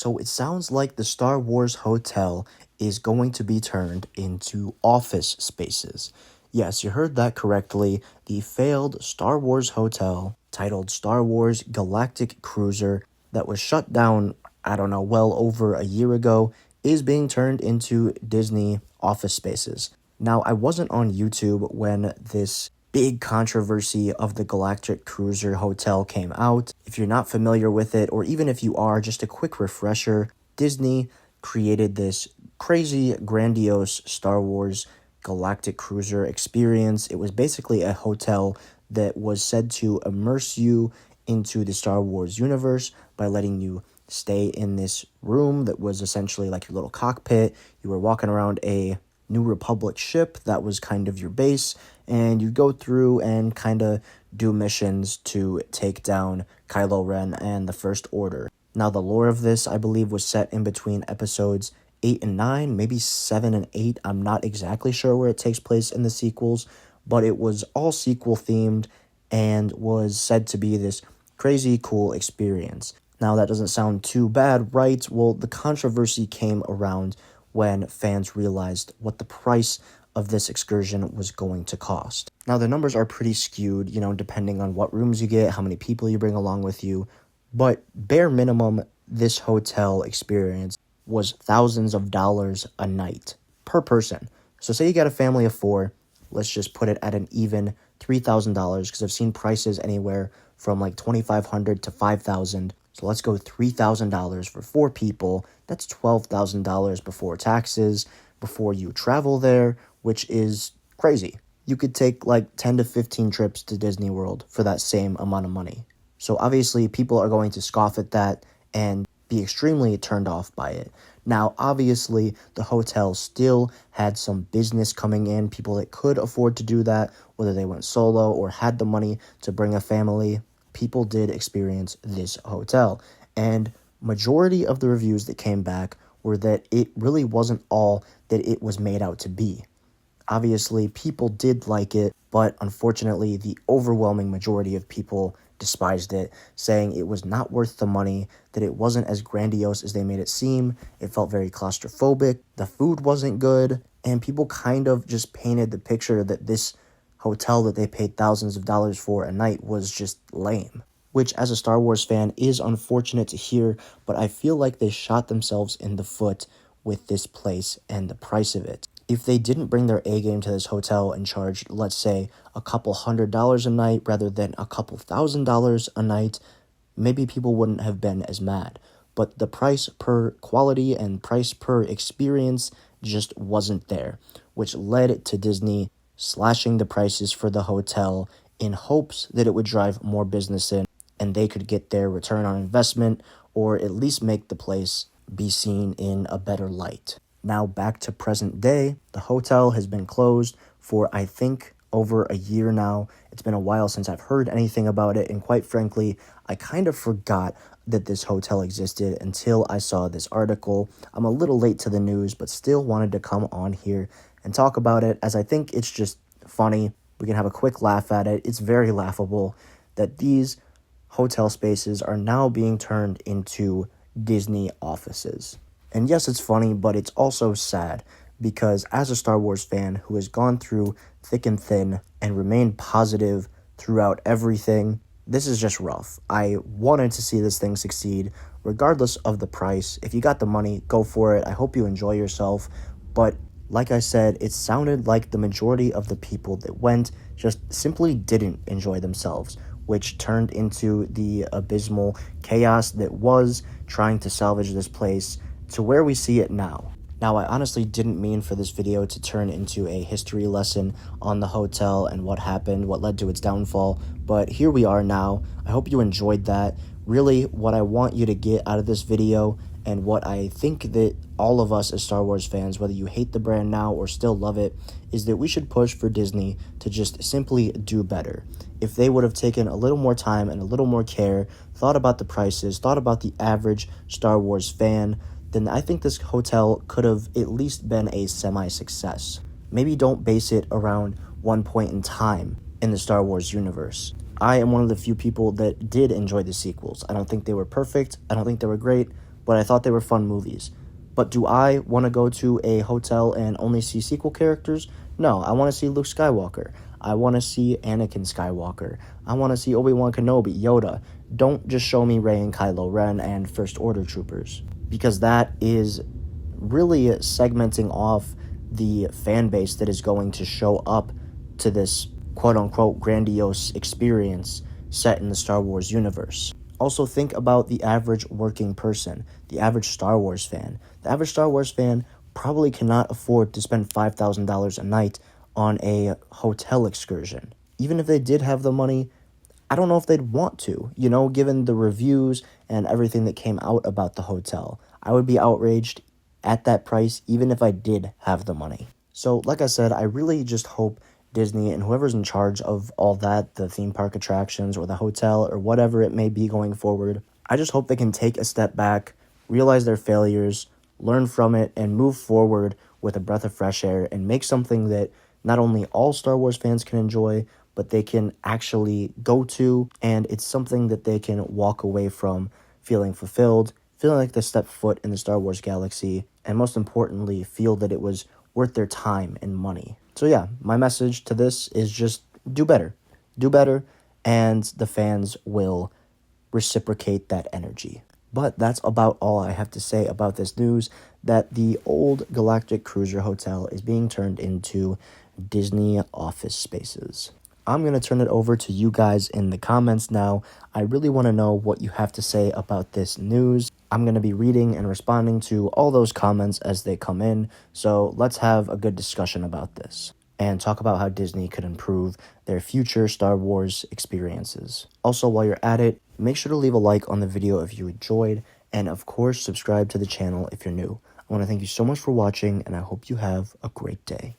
So it sounds like the Star Wars Hotel is going to be turned into office spaces. Yes, you heard that correctly. The failed Star Wars Hotel, titled Star Wars Galactic Cruiser, that was shut down, I don't know, well over a year ago, is being turned into Disney office spaces. Now, I wasn't on YouTube when this big controversy of the Galactic Cruiser Hotel came out. If you're not familiar with it, or even if you are, just a quick refresher, Disney created this crazy, grandiose Star Wars Galactic Cruiser experience. It was basically a hotel that was said to immerse you into the Star Wars universe by letting you stay in this room that was essentially like your little cockpit. You were walking around a New Republic ship that was kind of your base, and you go through and kind of do missions to take down Kylo Ren and the First Order. Now, the lore of this, I believe, was set in between episodes 8 and 9, maybe 7 and 8. I'm not exactly sure where it takes place in the sequels, but it was all sequel themed and was said to be this crazy cool experience. Now, that doesn't sound too bad, right? Well, the controversy came around when fans realized what the price of this excursion was going to cost. Now, the numbers are pretty skewed, depending on what rooms you get, how many people you bring along with you, but bare minimum, this hotel experience was thousands of dollars a night per person. So say you got a family of 4, let's just put it at an even $3,000, because I've seen prices anywhere from like $2,500 to $5,000. So let's go $3,000 for 4 people. That's $12,000 before taxes, before you travel there, which is crazy. You could take like 10 to 15 trips to Disney World for that same amount of money. So obviously people are going to scoff at that and be extremely turned off by it. Now, obviously, the hotel still had some business coming in, people that could afford to do that, whether they went solo or had the money to bring a family. People did experience this hotel, and majority of the reviews that came back were that it really wasn't all that it was made out to be. Obviously, people did like it, but unfortunately, the overwhelming majority of people despised it, saying it was not worth the money, that it wasn't as grandiose as they made it seem, it felt very claustrophobic, the food wasn't good, and people kind of just painted the picture that this hotel that they paid thousands of dollars for a night was just lame. Which, as a Star Wars fan, is unfortunate to hear, but I feel like they shot themselves in the foot with this place and the price of it. If they didn't bring their A game to this hotel and charged, let's say, a couple $100 a night rather than a couple $1,000 a night, maybe people wouldn't have been as mad. But the price per quality and price per experience just wasn't there, which led to Disney slashing the prices for the hotel in hopes that it would drive more business in and they could get their return on investment, or at least make the place be seen in a better light. Now back to present day, the hotel has been closed for I think over a year now. It's been a while since I've heard anything about it, and quite frankly, I kind of forgot that this hotel existed until I saw this article. I'm a little late to the news, but still wanted to come on here and talk about it, as I think it's just funny. We can have a quick laugh at it. It's very laughable that these hotel spaces are now being turned into Disney offices. And yes, it's funny, but it's also sad, because as a Star Wars fan who has gone through thick and thin and remained positive throughout everything, this is just rough. I wanted to see this thing succeed, regardless of the price. If you got the money, go for it. I hope you enjoy yourself. But like I said, it sounded like the majority of the people that went just simply didn't enjoy themselves, which turned into the abysmal chaos that was trying to salvage this place to where we see it now. Now, I honestly didn't mean for this video to turn into a history lesson on the hotel and what happened, what led to its downfall, but here we are now. I hope you enjoyed that. Really, what I want you to get out of this video, and what I think that all of us as Star Wars fans, whether you hate the brand now or still love it, is that we should push for Disney to just simply do better. If they would have taken a little more time and a little more care, thought about the prices, thought about the average Star Wars fan, then I think this hotel could have at least been a semi-success. Maybe don't base it around one point in time in the Star Wars universe. I am one of the few people that did enjoy the sequels. I don't think they were perfect, I don't think they were great, but I thought they were fun movies. But do I want to go to a hotel and only see sequel characters? No, I want to see Luke Skywalker. I want to see Anakin Skywalker. I want to see Obi-Wan Kenobi, Yoda. Don't just show me Rey and Kylo Ren and First Order troopers, because that is really segmenting off the fan base that is going to show up to this quote-unquote grandiose experience set in the Star Wars universe. Also, think about the average working person, the average Star Wars fan. The average Star Wars fan probably cannot afford to spend $5,000 a night on a hotel excursion. Even if they did have the money, I don't know if they'd want to, given the reviews and everything that came out about the hotel. I would be outraged at that price even if I did have the money. So, like I said, I really just hope Disney and whoever's in charge of all that, the theme park attractions or the hotel or whatever it may be going forward, I just hope they can take a step back, realize their failures, learn from it, and move forward with a breath of fresh air and make something that not only all Star Wars fans can enjoy, but they can actually go to, and it's something that they can walk away from feeling fulfilled, feeling like they stepped foot in the Star Wars galaxy, and most importantly, feel that it was worth their time and money. So yeah, my message to this is just do better. Do better, and the fans will reciprocate that energy. But that's about all I have to say about this news, that the old Galactic Cruiser Hotel is being turned into Disney office spaces. I'm going to turn it over to you guys in the comments now. I really want to know what you have to say about this news. I'm going to be reading and responding to all those comments as they come in, so let's have a good discussion about this and talk about how Disney could improve their future Star Wars experiences. Also, while you're at it, make sure to leave a like on the video if you enjoyed, and of course, subscribe to the channel if you're new. I want to thank you so much for watching, and I hope you have a great day.